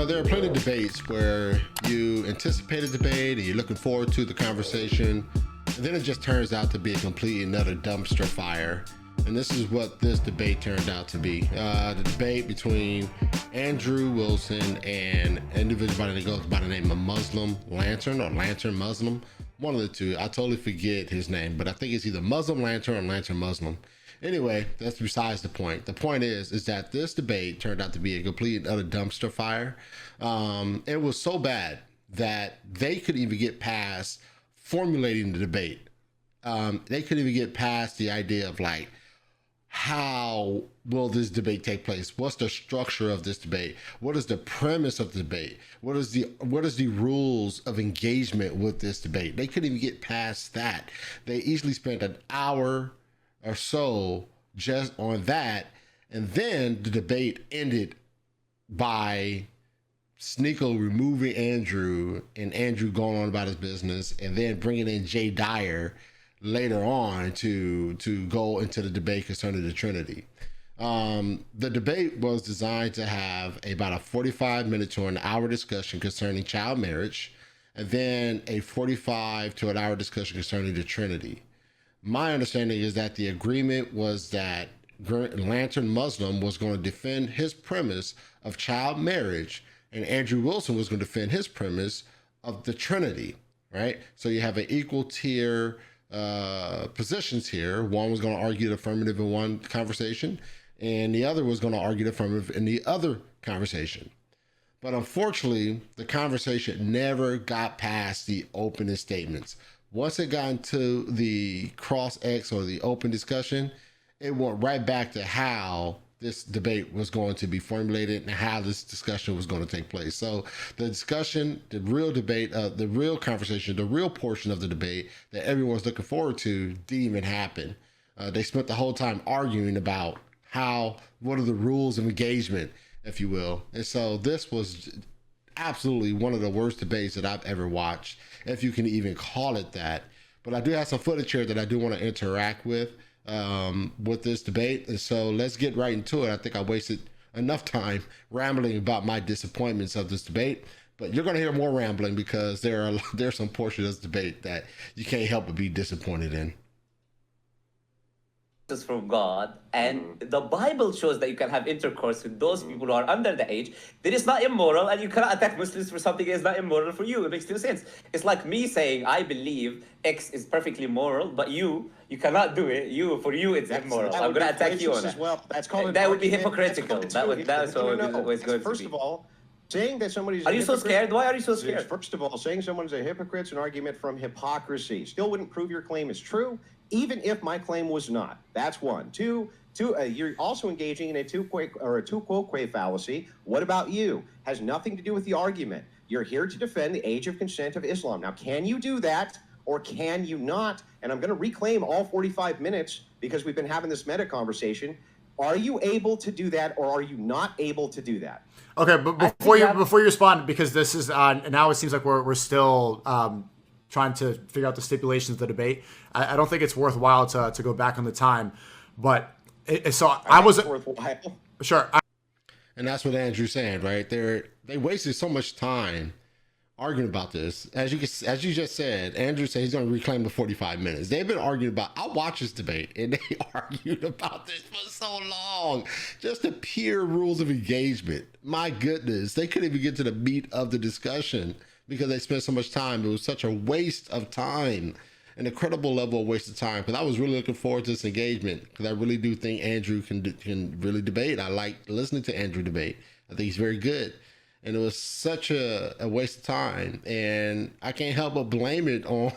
there are plenty of debates where you anticipate a debate and you're looking forward to the conversation, and then it just turns out to be a complete and utter dumpster fire. And this is what this debate turned out to be. The debate between Andrew Wilson and an individual that goes by the name of Muslim Lantern or Lantern Muslim. One of the two. I totally forget his name, but I think it's either Muslim Lantern or Lantern Muslim. Anyway, that's besides the point. The point is that this debate turned out to be a complete and utter dumpster fire. It was so bad that they couldn't even get past formulating the debate. They couldn't even get past the idea of like, how will this debate take place? What's the structure of this debate? What is the premise of the debate? What is the rules of engagement with this debate? They couldn't even get past that. They easily spent an hour or so just on that, and then the debate ended by Sneeko removing Andrew and Andrew going on about his business, and then bringing in Jay Dyer later on to go into the debate concerning the Trinity. The debate was designed to have about a 45-minute to an hour discussion concerning child marriage, and then a 45 to an hour discussion concerning the Trinity. My understanding is that the agreement was that Lantern Muslim was going to defend his premise of child marriage, and Andrew Wilson was going to defend his premise of the Trinity, right? So you have an equal tier positions here. One was going to argue the affirmative in one conversation, and the other was going to argue the affirmative in the other conversation. But unfortunately, the conversation never got past the opening statements. Once it got into the cross-X or the open discussion, it went right back to how this debate was going to be formulated and how this discussion was going to take place. So the discussion, the real debate, the real conversation, the real portion of the debate that everyone's looking forward to didn't even happen. They spent the whole time arguing about what are the rules of engagement, if you will. And so this was absolutely one of the worst debates that I've ever watched, if you can even call it that. But I do have some footage here that I do want to interact with this debate, and so let's get right into it. I think I wasted enough time rambling about my disappointments of this debate, but you're going to hear more rambling because there's some portion of this debate that you can't help but be disappointed in. Is from God, and the Bible shows that you can have intercourse with those people who are under the age. That is not immoral, and you cannot attack Muslims for something that is not immoral for you. It makes no sense. It's like me saying I believe X is perfectly moral, but you cannot do it. For you it's immoral. I'm going to attack you on that. Well, that's called that would be hypocritical. That's what it's always going to be. First of all, saying that somebody's Are you so scared? Why are you so scared? First of all, saying someone's a hypocrite is an argument from hypocrisy. Still wouldn't prove your claim is true, even if my claim was not. That's one. Two, you're also engaging in a two quoque fallacy. What about you? Has nothing to do with the argument. You're here to defend the age of consent of Islam. Now, can you do that or can you not? And I'm going to reclaim all 45 minutes because we've been having this meta conversation. Are you able to do that or are you not able to do that? Okay, but before you respond, because this is now it seems like we're still trying to figure out the stipulations of the debate. I don't think it's worthwhile to go back on the time, but I was worthwhile. Sure. And that's what Andrew's saying, right? They wasted so much time arguing about this. As you just said, Andrew said he's going to reclaim the 45 minutes. They've been arguing about. I watched this debate, and they argued about this for so long. Just the pure rules of engagement. My goodness, they couldn't even get to the meat of the discussion because they spent so much time. It was such a waste of time, an incredible level of waste of time. Because I was really looking forward to this engagement because I really do think Andrew can really debate. I like listening to Andrew debate. I think he's very good. And it was such a waste of time, and I can't help but blame it on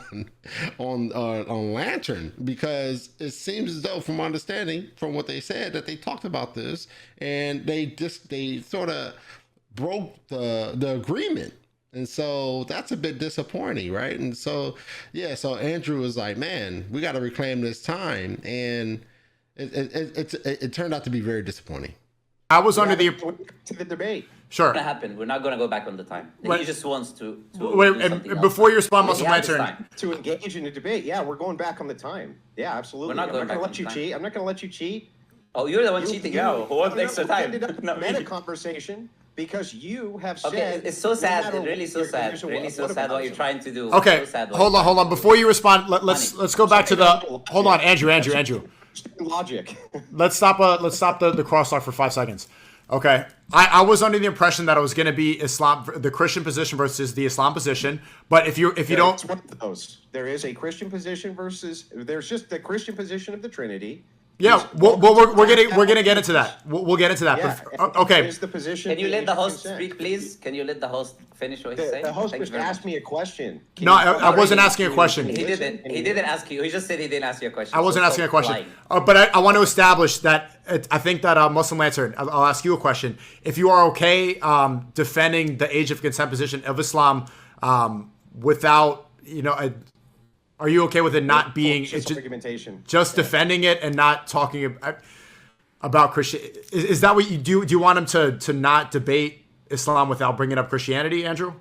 Lantern, because it seems as though, from my understanding, from what they said, that they talked about this and they sort of broke the agreement, and so that's a bit disappointing, right? And so so Andrew was like, "Man, we got to reclaim this time," and it turned out to be very disappointing. I was under the debate. Sure. That happened. We're not going to go back on the time. Right. He just wants to wait, and before you respond, Muslim Lantern. To engage in a debate. Yeah, we're going back on the time. Yeah, absolutely. We're not going I'm not going to let you cheat. I'm not going to let you cheat. Oh, you're the one cheating now. Who wants extra time? Ended up meta conversation Because you have said. Okay, it's so no sad. matter It's really what, so you're- sad. there's a Really so what sad what you're about trying to do. Okay, So sad what hold you're on. trying to do. Before you respond, let's go back to the. Hold on, Andrew. logic. Let's stop the crosstalk for 5 seconds. Okay, I was under the impression that it was going to be Islam, the Christian position versus the Islam position. But if you don't, It's one of those. There is a Christian position versus. There's just the Christian position of the Trinity. yeah, we're gonna get into that. We'll get into that. Yeah, But, okay, Is the position. Can you let the host consent. speak, please? Can you let the host finish what he's saying? The host Thank you just very asked much. me a question. No, I wasn't asking a question. He didn't. He didn't ask you. He just said he didn't ask you a question. I wasn't So asking a stop question. lying. But I want to establish that I think that Muslim Lantern, I'll ask you a question. If you are okay defending the age of consent position of Islam without, are you okay with it not being argumentation? just defending it and not talking about Christian? Is that what you do? Do you want him to not debate Islam without bringing up Christianity, Andrew?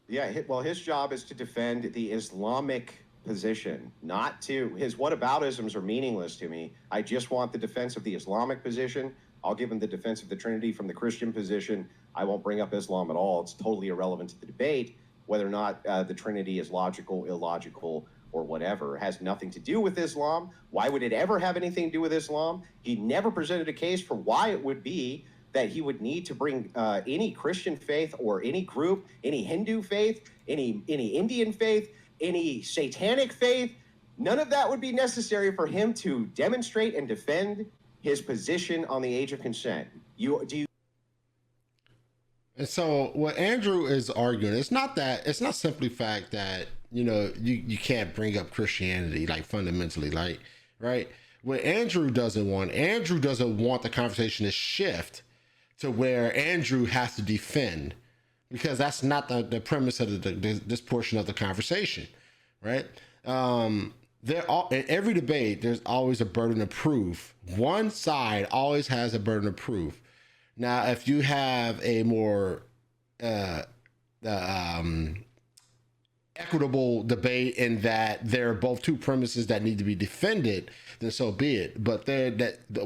Yeah, well, his job is to defend the Islamic position, not to his whataboutisms are meaningless to me. I just want the defense of the Islamic position. I'll give him the defense of the Trinity from the Christian position. I won't bring up Islam at all. It's totally irrelevant to the debate whether or not the Trinity is logical, illogical, or whatever. It has nothing to do with Islam. Why would it ever have anything to do with Islam? He never presented a case for why it would be that he would need to bring any Christian faith or any group, any Hindu faith, any Indian faith, any satanic faith. None of that would be necessary for him to demonstrate and defend his position on the age of consent. And so what Andrew is arguing, it's not simply fact that, you can't bring up Christianity, like fundamentally, like, right? What Andrew doesn't want the conversation to shift to where Andrew has to defend, because that's not the premise of this portion of the conversation, right? In every debate, there's always a burden of proof. One side always has a burden of proof. Now, if you have a more equitable debate in that there are both two premises that need to be defended, then so be it. But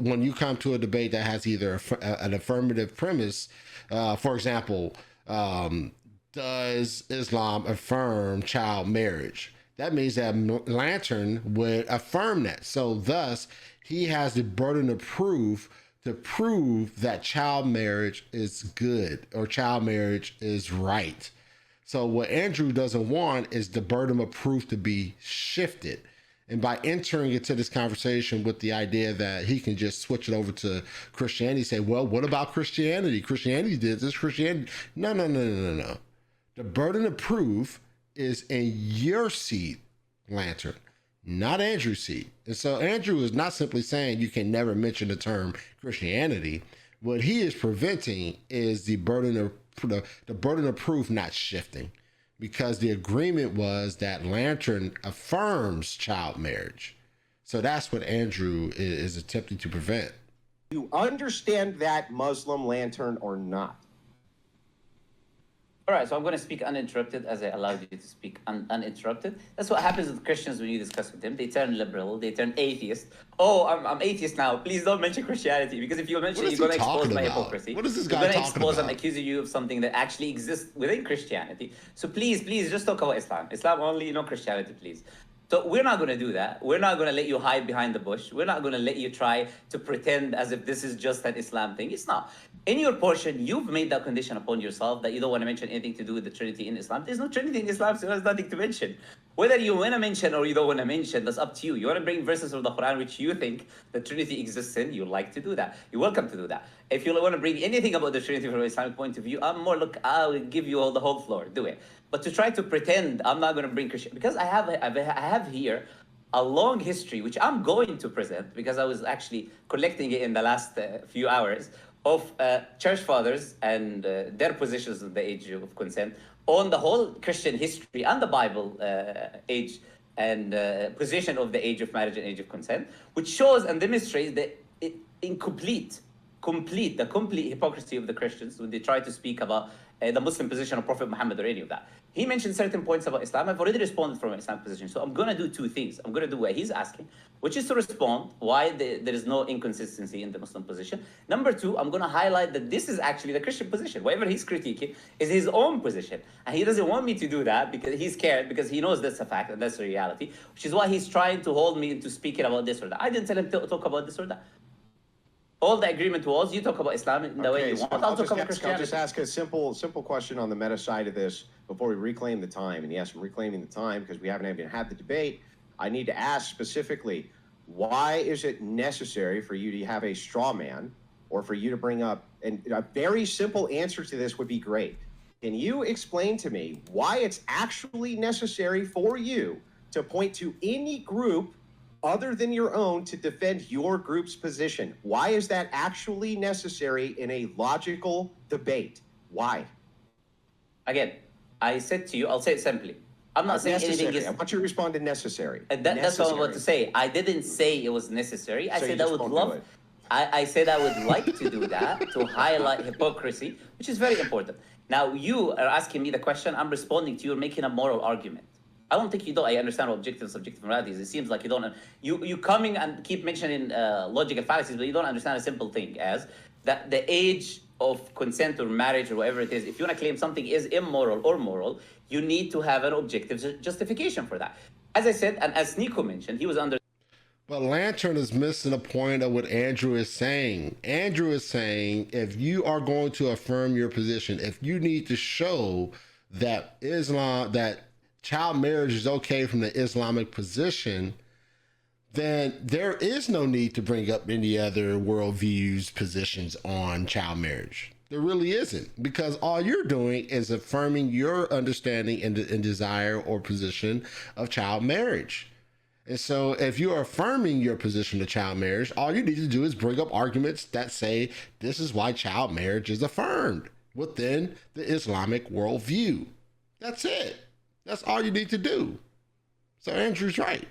when you come to a debate that has either an affirmative premise, for example, does Islam affirm child marriage? That means that Lantern would affirm that. So thus, he has the burden of proof to prove that child marriage is good or child marriage is right. So what Andrew doesn't want is the burden of proof to be shifted. And by entering into this conversation with the idea that he can just switch it over to Christianity, say, well, what about Christianity? Christianity did this, Christianity. No. The burden of proof is in your seat, Lantern, not Andrew's seat. And so Andrew is not simply saying you can never mention the term Christianity. What he is preventing is the burden of proof not shifting, because the agreement was that Lantern affirms child marriage. So that's what Andrew is attempting to prevent. You understand that, Muslim Lantern, or not? All right, so I'm going to speak uninterrupted as I allowed you to speak uninterrupted. That's what happens with Christians when you discuss with them. They turn liberal, they turn atheist. Oh, I'm atheist now. Please don't mention Christianity, because if you mention it, you're going to expose my hypocrisy. What is this guy You're going to talking expose about? and accuse you of something that actually exists within Christianity. So please, just talk about Islam. Islam only, no Christianity, please. So we're not going to do that. We're not going to let you hide behind the bush. We're not going to let you try to pretend as if this is just an Islam thing. It's not. In your portion, you've made that condition upon yourself that you don't want to mention anything to do with the Trinity in Islam. There's no Trinity in Islam, so there's nothing to mention. Whether you want to mention or you don't want to mention, that's up to you. You want to bring verses of the Quran which you think the Trinity exists in, you like to do that. You're welcome to do that. If you want to bring anything about the Trinity from an Islamic point of view, I'll give you all the whole floor. Do it. But to try to pretend I'm not going to bring Christian, because I have here a long history, which I'm going to present, because I was actually collecting it in the last few hours, of church fathers and their positions in the age of consent on the whole Christian history and the Bible age and position of the age of marriage and age of consent, which shows and demonstrates the complete hypocrisy of the Christians when they try to speak about the Muslim position of Prophet Muhammad or any of that. He mentioned certain points about Islam. I've already responded from an Islamic position. So I'm going to do two things. I'm going to do what he's asking, which is to respond why there is no inconsistency in the Muslim position. Number two, I'm going to highlight that this is actually the Christian position. Whatever he's critiquing is his own position. And he doesn't want me to do that because he's scared, because he knows that's a fact and that's a reality, which is why he's trying to hold me into speaking about this or that. I didn't tell him to talk about this or that. All the agreement was, you talk about Islam in the way you want. I'll talk about Christianity. I'll just ask a simple question on the meta side of this before we reclaim the time. And yes, I'm reclaiming the time because we haven't even had the debate. I need to ask specifically, why is it necessary for you to have a straw man or for you to bring up, and a very simple answer to this would be great. Can you explain to me why it's actually necessary for you to point to any group other than your own to defend your group's position? Why is that actually necessary in a logical debate? Why? Again, I said to you, I'll say it simply. I'm not saying anything is... I want you to respond to necessary. That's what I'm about to say. I didn't say it was necessary. I said I would love... I said I would like to do that, to highlight hypocrisy, which is very important. Now, you are asking me the question, I'm responding to you, you're making a moral argument. I don't think you don't. I understand what objective and subjective morality is. It seems like you don't. You coming and keep mentioning logical fallacies, but you don't understand a simple thing as that the age of consent or marriage or whatever it is, if you want to claim something is immoral or moral, you need to have an objective justification for that. As I said, and as Nico mentioned, he was under... But Lantern is missing the point of what Andrew is saying. Andrew is saying, if you are going to affirm your position, if you need to show that child marriage is okay from the Islamic position, then there is no need to bring up any other worldviews, positions on child marriage. There really isn't, because all you're doing is affirming your understanding and desire or position of child marriage. And so if you're affirming your position of child marriage, all you need to do is bring up arguments that say this is why child marriage is affirmed within the Islamic worldview. That's it. That's all you need to do. So Andrew's right.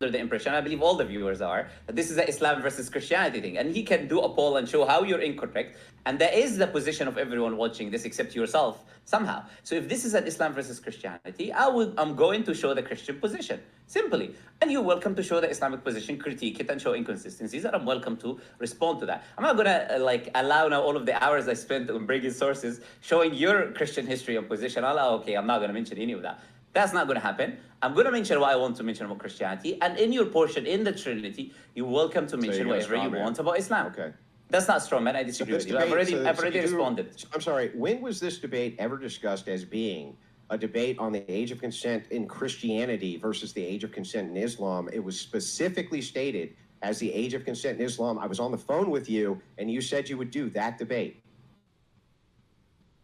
Under the impression, I believe all the viewers are, that this is an Islam versus Christianity thing. And he can do a poll and show how you're incorrect. And that is the position of everyone watching this except yourself somehow. So if this is an Islam versus Christianity, I'm going to show the Christian position, simply. And you're welcome to show the Islamic position, critique it, and show inconsistencies. And I'm welcome to respond to that. I'm not going to allow now all of the hours I spent on bringing sources, showing your Christian history and position. I'm not going to mention any of that. That's not going to happen. I'm going to mention what I want to mention about Christianity. And in your portion, in the Trinity, you're welcome to mention whatever you want about Islam. Okay. That's not straw man. I disagree with you. I've already responded. I'm sorry. When was this debate ever discussed as being a debate on the age of consent in Christianity versus the age of consent in Islam? It was specifically stated as the age of consent in Islam. I was on the phone with you, and you said you would do that debate.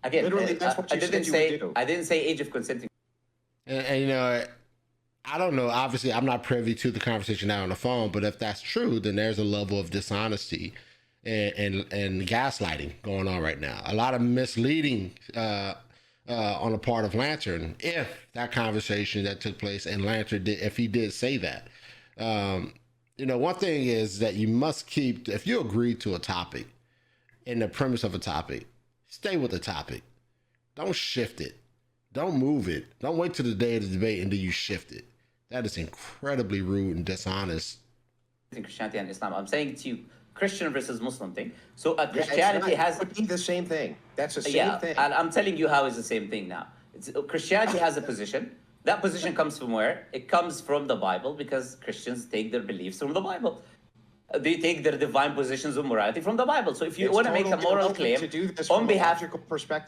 Again, literally, that's what you said you would do. I didn't say age of consent. And you know, I don't know. Obviously, I'm not privy to the conversation out on the phone, but if that's true, then there's a level of dishonesty and gaslighting going on right now. A lot of misleading on the part of Lantern. If that conversation that took place and Lantern if he did say that, you know, one thing is that you must keep, if you agree to a topic and the premise of a topic, stay with the topic. Don't shift it. Don't move it. Don't wait till the day of the debate and then you shift it. That is incredibly rude and dishonest. In Christianity and Islam, I'm saying to you, Christian versus Muslim thing. So Christianity has... It would be the same thing. That's the same thing. And I'm telling you how it's the same thing now. Christianity has a position. That position comes from where? It comes from the Bible, because Christians take their beliefs from the Bible. They take their divine positions of morality from the Bible. So if you want to make a moral claim on behalf,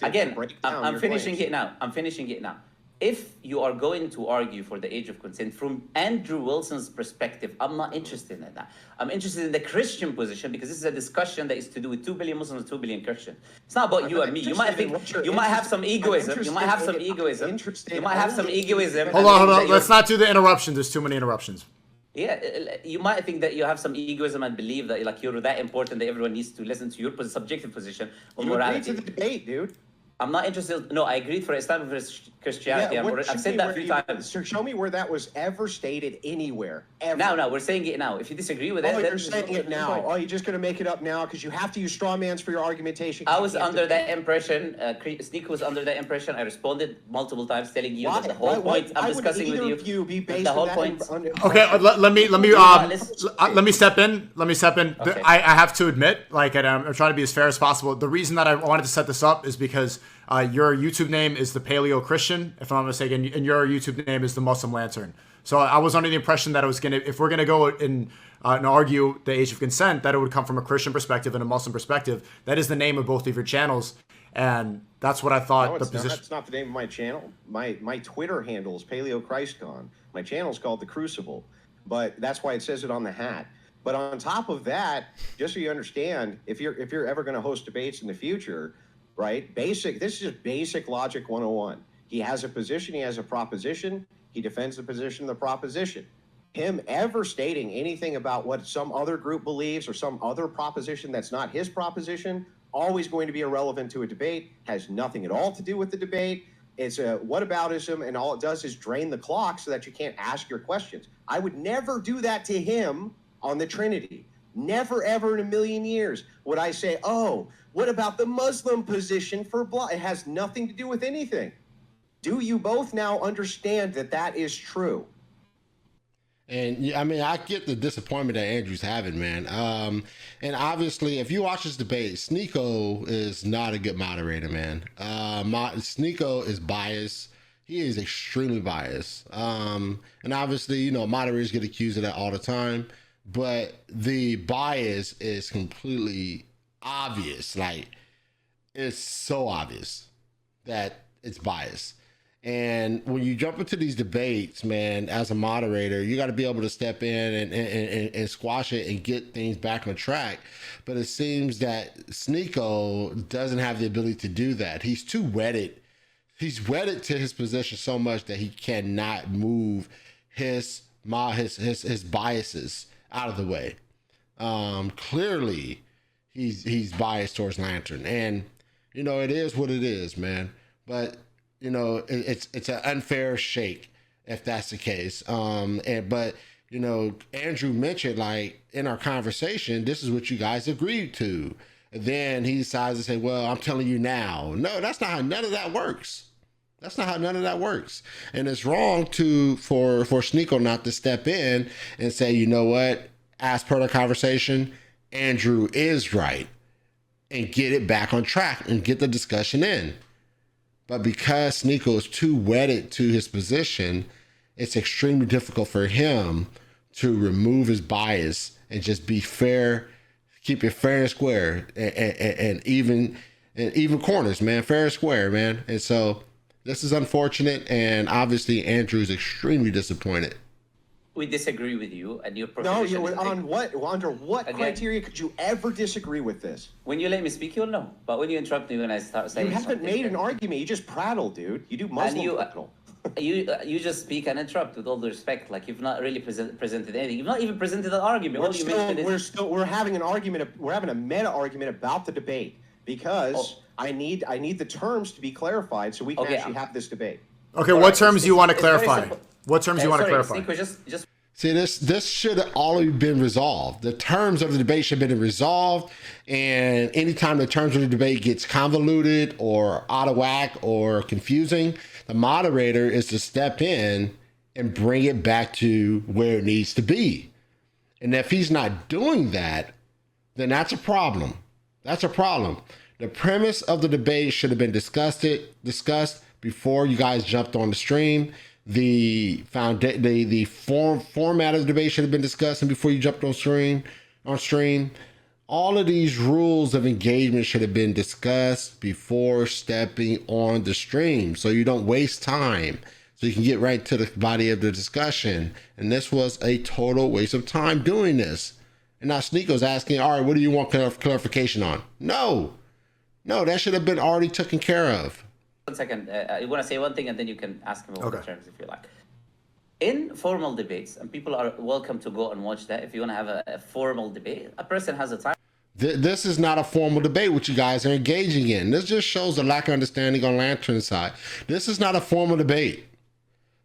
again, I'm finishing it now. I'm finishing it now. If you are going to argue for the age of consent from Andrew Wilson's perspective, I'm not interested in that. I'm interested in the Christian position, because this is a discussion that is to do with 2 billion Muslims and 2 billion Christians. It's not about you and me. You might think, you might have some egoism. You might have some egoism. You might have some egoism. Hold on. Let's not do the interruptions. There's too many interruptions. Yeah, you might think that you have some egoism and believe that you're that important that everyone needs to listen to your subjective position on morality. You agreed to the debate, dude. I'm not interested. No, I agreed for Islam versus Christianity. I've said that a few times. So show me where that was ever stated anywhere. Ever. Now, we're saying it now. If you disagree with it, oh, then you're saying it now. Oh, you're just going to make it up now because you have to use straw mans for your argumentation. I was under that impression. Sneak was under that impression. I responded multiple times, telling you that the whole point I'm discussing with you. The whole point. Okay, let me step in. Okay. I have to admit, like, and I'm trying to be as fair as possible. The reason that I wanted to set this up is because your YouTube name is the Paleo Christian, if I'm not mistaken, and your YouTube name is the Muslim Lantern. So I was under the impression that if we're gonna go and argue the age of consent, that it would come from a Christian perspective and a Muslim perspective. That is the name of both of your channels, and that's what I thought. No, that's not the name of my channel. My Twitter handle is Paleo ChristCon. My channel is called The Crucible, but that's why it says it on the hat. But on top of that, just so you understand, if you're ever going to host debates in the future, right? This is just basic logic 101. He has a position, he has a proposition, he defends the position of the proposition. Him ever stating anything about what some other group believes or some other proposition that's not his proposition, always going to be irrelevant to a debate, has nothing at all to do with the debate. It's a whataboutism, and all it does is drain the clock so that you can't ask your questions. I would never do that to him on the Trinity. Never, ever in a million years would I say, oh, what about the Muslim position for blah? It has nothing to do with anything. Do you both now understand that that is true? And I mean, I get the disappointment that Andrew's having, man. And obviously, if you watch this debate, Sneeko is not a good moderator, man. Sneeko is biased. He is extremely biased. And obviously, moderators get accused of that all the time. But the bias is completely obvious. Like, it's so obvious that it's biased. And when you jump into these debates, man, as a moderator, you got to be able to step in and squash it and get things back on track. But it seems that Sneeko doesn't have the ability to do that. He's too wedded. He's wedded to his position so much that he cannot move his biases out of the way. Clearly, he's biased towards Lantern, and it is what it is, man. But it's an unfair shake if that's the case. But Andrew mentioned, like, in our conversation, this is what you guys agreed to. And then he decides to say, well, I'm telling you now. No, that's not how none of that works. That's not how none of that works. And it's wrong for Sneeko not to step in and say, you know what, as per the conversation, Andrew is right, and get it back on track and get the discussion in. But because Sneeko is too wedded to his position, it's extremely difficult for him to remove his bias and just be fair, keep it fair and square, and even corners, man, fair and square, man. And so this is unfortunate, and obviously Andrew's extremely disappointed. We disagree with you and your proposition. No, on what? Under what criteria could you ever disagree with this? When you let me speak, you'll know. But when you interrupt me when I start saying something, you haven't made an argument. You just prattle, dude. You do Muslim prattle. You just speak and interrupt with all the respect. Like, you've not really presented anything. You've not even presented an argument. We're having an argument. We're having a meta argument about the debate because I need the terms to be clarified so we can actually have this debate. Okay, what terms do you want to clarify? What terms do you want to clarify? See, this should have already been resolved. The terms of the debate should have been resolved, and anytime the terms of the debate gets convoluted or out of whack or confusing, the moderator is to step in and bring it back to where it needs to be. And if he's not doing that, then that's a problem. That's a problem. The premise of the debate should have been discussed before you guys jumped on the stream. The format of the debate should have been discussed and before you jumped on stream. All of these rules of engagement should have been discussed before stepping on the stream, so you don't waste time, so you can get right to the body of the discussion. And this was a total waste of time doing this. And now Sneeko's asking, all right, what do you want clarification on? No, that should have been already taken care of. 1 second. I want to say one thing, and then you can ask him about the terms if you like. In formal debates, and people are welcome to go and watch that if you want to have a formal debate, a person has a time. This is not a formal debate which you guys are engaging in. This just shows a lack of understanding on Lantern's side. This is not a formal debate.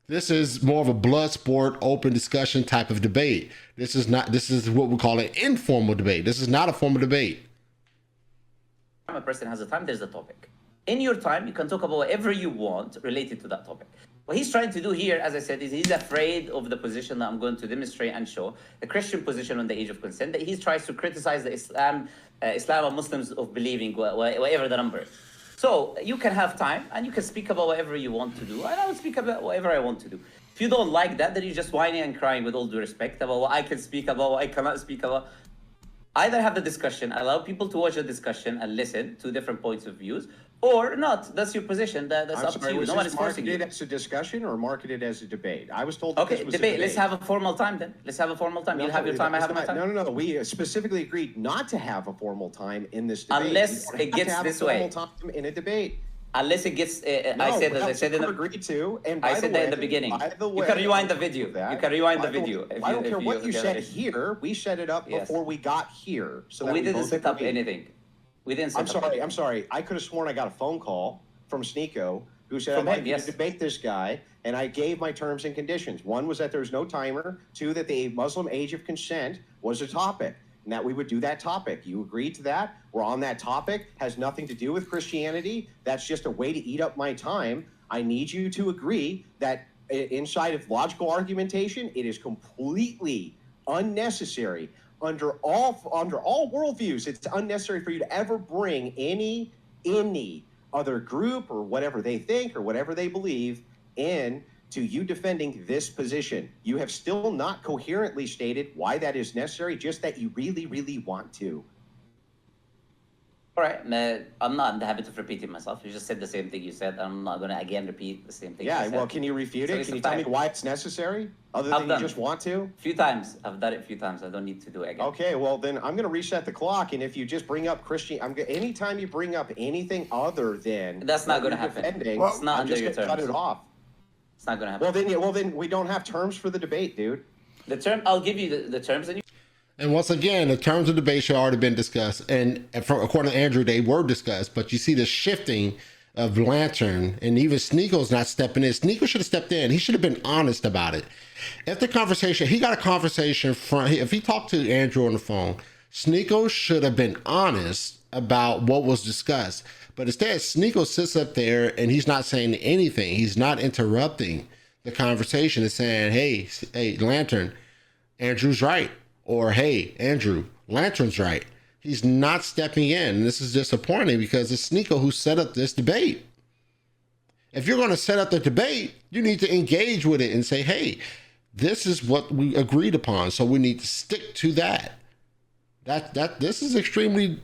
This is more of a blood sport, open discussion type of debate. This is what we call an informal debate. This is not a formal debate. A person has a time, there's a topic. In your time, you can talk about whatever you want related to that topic. What he's trying to do here, as I said, is he's afraid of the position that I'm going to demonstrate and show, the Christian position on the age of consent, that he tries to criticize the Islam and Muslims of believing whatever the number is. So you can have time and you can speak about whatever you want to do, and I will speak about whatever I want to do. If you don't like that, then you're just whining and crying with all due respect about what I can speak about, what I cannot speak about. Either have the discussion, allow people to watch the discussion and listen to different points of views, or not. That's your position. That's up to you. No one is forcing you. Marketed as a discussion or marketed as a debate? I was told that Okay, this was debate. A debate. Let's have a formal time then. Let's have a formal time. You'll have your time, I have my time. No. We specifically agreed not to have a formal time in this debate. Unless We don't it have gets to have this a formal way. time in a debate. Unless it gets, No, I said in the agreed to. And by I said the that way, in the beginning. By the way, You can rewind the video. that, You can rewind the by the- video. I don't care what you said it. here. We set it up Yes. before we got here. So that We didn't both set up agreed. anything. We didn't set I'm up sorry. anything. I'm sorry. I could have sworn I got a phone call from Sneeko who said, From I'd like him, you yes. to debate this guy. And I gave my terms and conditions. One was that there's no timer. Two, that the Muslim age of consent was a topic and that we would do that topic. You agreed to that. We're on that topic. Has nothing to do with Christianity. That's just a way to eat up my time. I need you to agree that inside of logical argumentation, it is completely unnecessary under all worldviews. It's unnecessary for you to ever bring any other group or whatever they think or whatever they believe in to you defending this position. You have still not coherently stated why that is necessary, just that you really, really want to. All right, I'm not in the habit of repeating myself. You just said the same thing you said. I'm not going to again repeat the same thing. Yeah, you said. well, can you refute So it? it's Can a you tell me fact. why it's necessary? Other I've than done you just it. want to? A few times. I've done it a few times. I don't need to do it again. Okay, well then I'm going to reset the clock, and if you just bring up anytime you bring up anything other than That's not what gonna you're happen. defending, Well, it's not I'm under just your gonna cut terms. it off. It's not going to happen. Well then we don't have terms for the debate, dude. The term, I'll give you the terms and you. And once again, the terms of debate should already been discussed, and according to Andrew, they were discussed. But you see the shifting of Lantern, and even Sneeko's not stepping in. Sneeko should have stepped in. He should have been honest about it. If the conversation, he got a conversation from, if he talked to Andrew on the phone, Sneeko should have been honest about what was discussed. But instead, Sneeko sits up there and he's not saying anything. He's not interrupting the conversation and saying, hey, Lantern, Andrew's right. Or, hey, Andrew, Lantern's right. He's not stepping in. And this is disappointing because it's Sneeko who set up this debate. If you're going to set up the debate, you need to engage with it and say, hey, this is what we agreed upon. So we need to stick to that. This is extremely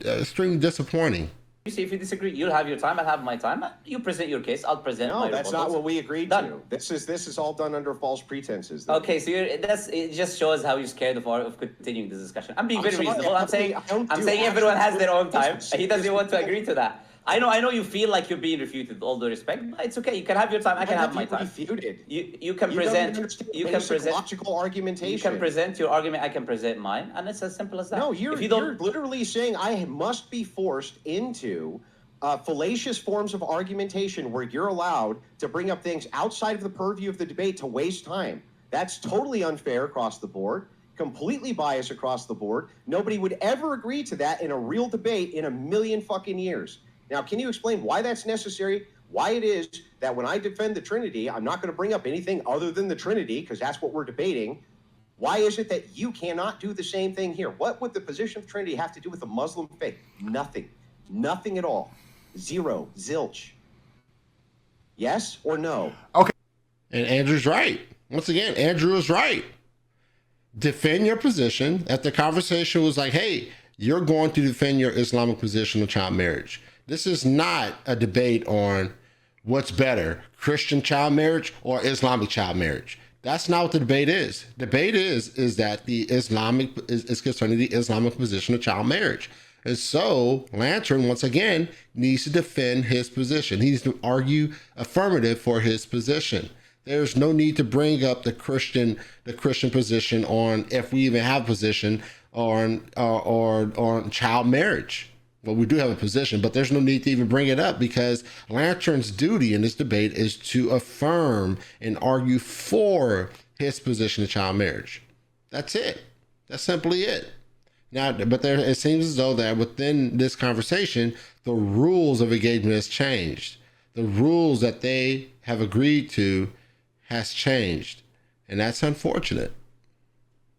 disappointing. You see, if you disagree, you'll have your time. I'll have my time. You present your case. I'll present my No, that's not rebuttals. what we agreed Done. to. This is all done under false pretenses. Okay, so it just shows how you're scared of continuing this discussion. I'm being I'm very sorry, reasonable. I'm saying I don't do everyone has their own actual time. business. He doesn't want to agree to that. I know you feel like you're being refuted, with all due respect, but it's okay. You can have your time. I can have my time. Refuted. You can You present. don't understand You can basic present. logical argumentation. You can present your argument. I can present mine, and it's as simple as that. No, If you're you don't. literally saying I must be forced into fallacious forms of argumentation where you're allowed to bring up things outside of the purview of the debate to waste time. That's totally unfair across the board, completely biased across the board. Nobody would ever agree to that in a real debate in a million fucking years. Now, can you explain why that's necessary? Why it is that when I defend the Trinity, I'm not going to bring up anything other than the Trinity, because that's what we're debating. Why is it that you cannot do the same thing here? What would the position of Trinity have to do with the Muslim faith? Nothing. Nothing at all. Zero. Zilch. Yes or no? Okay. And Andrew's right. Once again, Andrew is right. Defend your position. If the conversation was like, hey, you're going to defend your Islamic position on child marriage. This is not a debate on what's better, Christian child marriage or Islamic child marriage. That's not what the debate is. Debate is that the Islamic is concerning the Islamic position of child marriage. And so Lantern, once again, needs to defend his position. He needs to argue affirmative for his position. There's no need to bring up the Christian position on, if we even have a position, on child marriage. Well, we do have a position, but there's no need to even bring it up because Lantern's duty in this debate is to affirm and argue for his position of child marriage. That's it. That's simply it. Now, but it seems as though that within this conversation, the rules of engagement has changed. The rules that they have agreed to has changed, and that's unfortunate.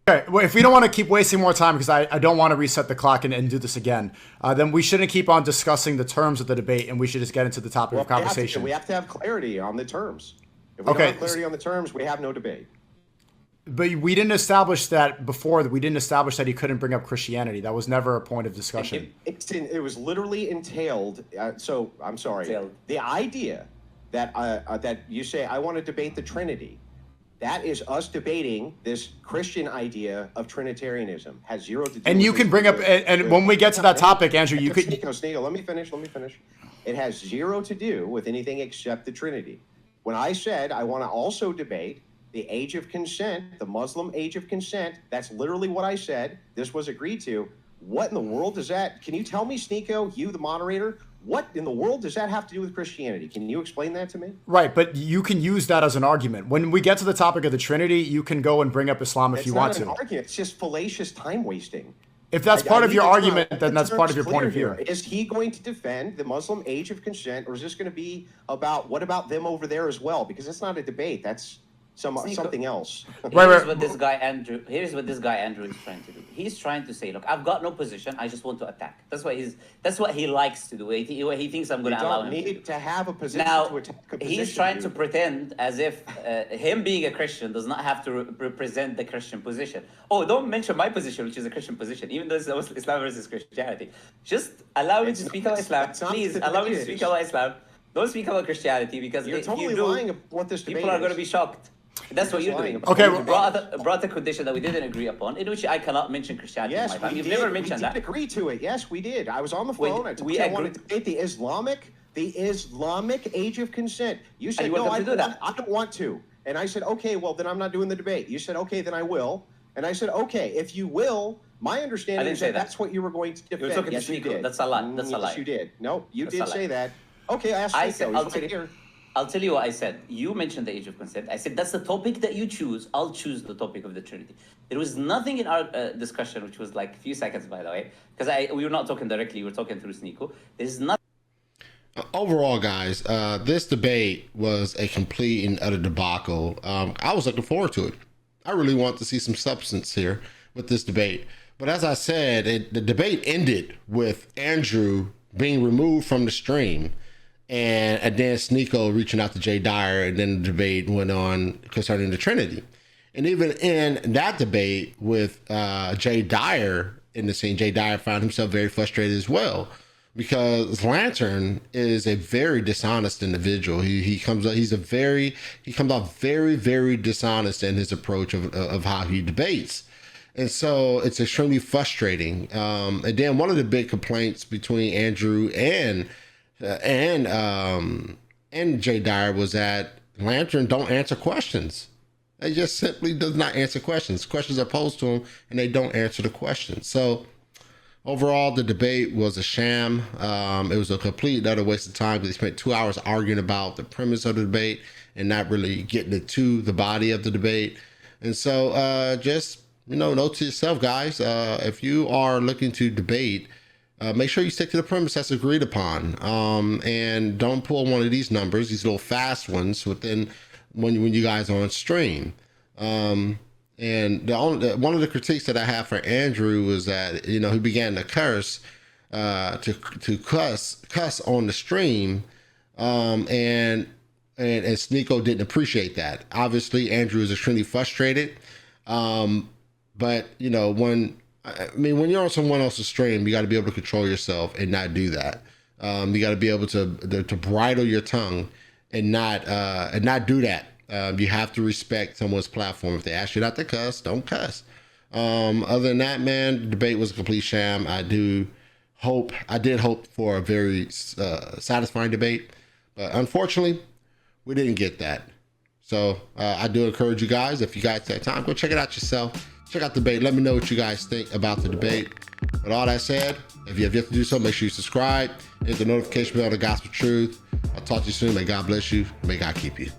Okay, well, if we don't want to keep wasting more time, because I don't want to reset the clock and do this again, then we shouldn't keep on discussing the terms of the debate, and we should just get into the topic of conversation. We have to have clarity on the terms. If we don't have clarity on the terms, we have no debate. But we didn't establish that before. We didn't establish that he couldn't bring up Christianity. That was never a point of discussion. It was literally entailed. So I'm sorry. Entailed. The idea that you say I want to debate the Trinity, that is us debating this Christian idea of Trinitarianism. Has zero to do. And you can bring up, and when we get to that topic, Andrew, you could. Sneeko, let me finish. It has zero to do with anything except the Trinity. When I said I want to also debate the age of consent, the Muslim age of consent, that's literally what I said. This was agreed to. What in the world does that, can you tell me, Sneeko, you, the moderator, what in the world does that have to do with Christianity? Can you explain that to me? Right, but you can use that as an argument. When we get to the topic of the Trinity, you can go and bring up Islam if you want to. It's not an argument. It's just fallacious time wasting. If that's part of your argument, then that's part of your point of view. Is he going to defend the Muslim age of consent, or is this going to be about, what about them over there as well? Because it's not a debate. That's something else. Here's what this guy Andrew is trying to do. He's trying to say, look, I've got no position. I just want to attack. That's what he likes to do. He thinks I'm going to allow him. You don't need to have a position now, to attack a position. He's trying to pretend as if him being a Christian does not have to represent the Christian position. Oh, don't mention my position, which is a Christian position, even though it's Islam versus Christianity. Just allow me to speak about Islam. Please allow me to speak about Islam. Don't speak about Christianity, because you're totally lying about what this debate people are going to be shocked. That's what you're doing. Okay, you brought a condition that we didn't agree upon, in which I cannot mention Christianity. Yes, in my time. You've did. never mentioned that. We did agree to it. Yes, we did. I was on the phone. I told you I wanted to debate the Islamic age of consent. You said, no, I don't want to. And I said, okay, well, then I'm not doing the debate. You said, okay, then I will. And I said, okay, if you will, my understanding is that that's what you were going to defend. You were talking yes, to you did. That's a lie. That's a lie. Yes, you did. No, you did say that. Okay, I said, I'll tell you what I said. You mentioned the age of consent. I said, that's the topic that you choose. I'll choose the topic of the Trinity. There was nothing in our discussion, which was like a few seconds, by the way, because we were not talking directly. We were talking through Sneeko. There's nothing. Overall, guys, this debate was a complete and utter debacle. I was looking forward to it. I really want to see some substance here with this debate. But as I said, the debate ended with Andrew being removed from the stream, and then Sneeko reaching out to Jay Dyer, and then the debate went on concerning the Trinity. And even in that debate with Jay Dyer in the scene, Jay Dyer found himself very frustrated as well, because Lantern is a very dishonest individual. He comes off very, very dishonest in his approach of how he debates. And so it's extremely frustrating. And then one of the big complaints between Andrew and Jay Dyer was that Lantern don't answer questions. They just simply does not answer questions. Questions are posed to him, and they don't answer the questions. So overall, the debate was a sham. It was a complete utter waste of time. They spent 2 hours arguing about the premise of the debate and not really getting it to the body of the debate. And so just, note to yourself, guys, if you are looking to debate, make sure you stick to the premise that's agreed upon, and don't pull one of these numbers, these little fast ones, when you guys are on stream. And one of the critiques that I have for Andrew was that he began to curse, to cuss on the stream, and Sneeko didn't appreciate that. Obviously, Andrew is extremely frustrated, but when you're on someone else's stream, you got to be able to control yourself and not do that. You got to be able to bridle your tongue and not do that. You have to respect someone's platform. If they ask you not to cuss, don't cuss. Other than that, man, the debate was a complete sham. I did hope for a very satisfying debate, but unfortunately, we didn't get that. So I do encourage you guys, if you guys have time, go check it out yourself. Check out the debate. Let me know what you guys think about the debate. With all that said, if you have yet to do so, make sure you subscribe, hit the notification bell, The Gospel Truth. I'll talk to you soon. May God bless you. May God keep you.